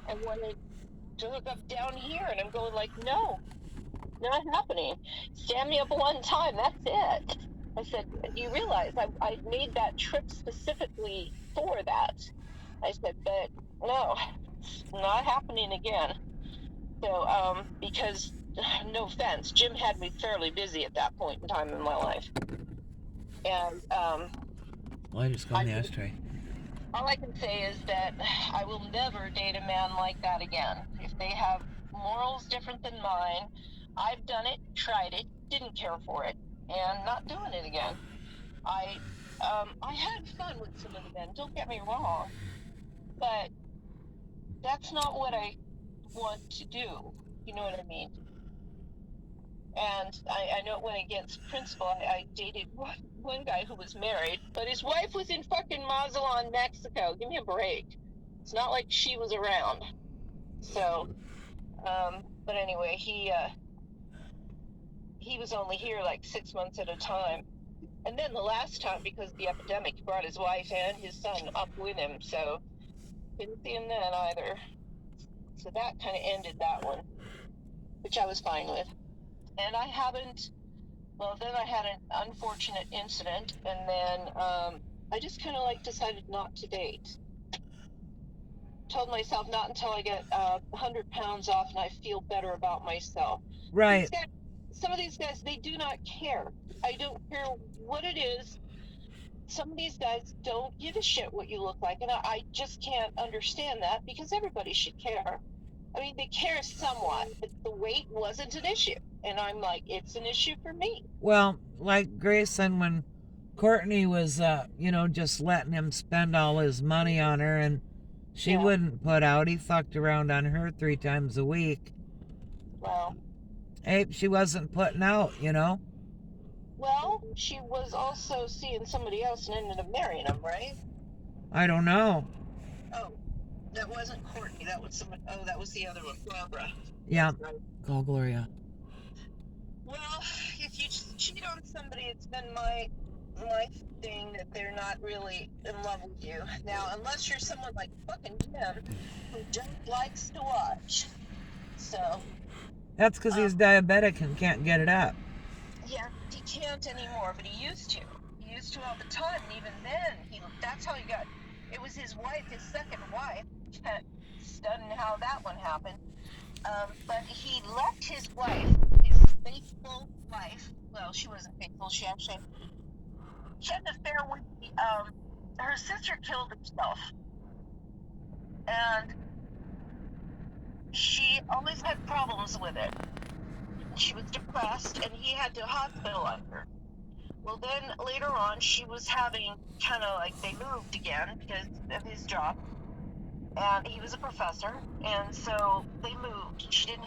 I wanted to hook up down here, and I'm going like, no, not happening. Stand me up one time, that's it. I said, do you realize I made that trip specifically for that? I said, but no, it's not happening again. So, because no offense, Jim had me fairly busy at that point in time in my life. And Well, I just got I in the ashtray. all I can say is that I will never date a man like that again. If they have morals different than mine, I've done it, tried it, didn't care for it, and not doing it again. I I had fun with some of the men, don't get me wrong, but that's not what I want to do. You know what I mean? And I know it went against principle. I dated one guy who was married, but his wife was in fucking Mazatlan, Mexico. Give me a break. It's not like she was around. So, but anyway, he was only here like 6 months at a time. And then the last time, because the epidemic, he brought his wife and his son up with him. So didn't see him then either. So that kind of ended that one, which I was fine with. And I haven't. Well, then I had an unfortunate incident, and then I just kind of like decided not to date. Told myself not until I get 100 pounds off and I feel better about myself. These Right. guys, some of these guys, they do not care. I don't care what it is. Some of these guys don't give a shit what you look like, and I just can't understand that because everybody should care. I mean, they care somewhat, but the weight wasn't an issue. And I'm like, it's an issue for me. Well, like Grayson, when Courtney was, just letting him spend all his money on her and she Yeah, wouldn't put out, he fucked around on her 3 times a week. well, Hey, she wasn't putting out. well, she was also seeing somebody else and ended up marrying him, right? I don't know. Oh, that wasn't Courtney. That was someone. Oh, that was the other one, Barbara. Yeah. That's right. Call Gloria. Well, if you cheat on somebody, it's been my thing that they're not really in love with you. Now, unless you're someone like fucking Jim, who just likes to watch. So, That's because um, he's diabetic and can't get it up. yeah, he can't anymore, but he used to. He used to all the time, and even then, that's how he got. It was his wife, his second wife. Stunned how that one happened. But he left his wife, his faithful wife. Well, she wasn't faithful. She had an affair with her sister killed herself, and she always had problems with it. She was depressed, and he had to hospitalize her. Well, then later on, she was having kind of like they moved again because of his job. And he was a professor, and so they moved. She didn't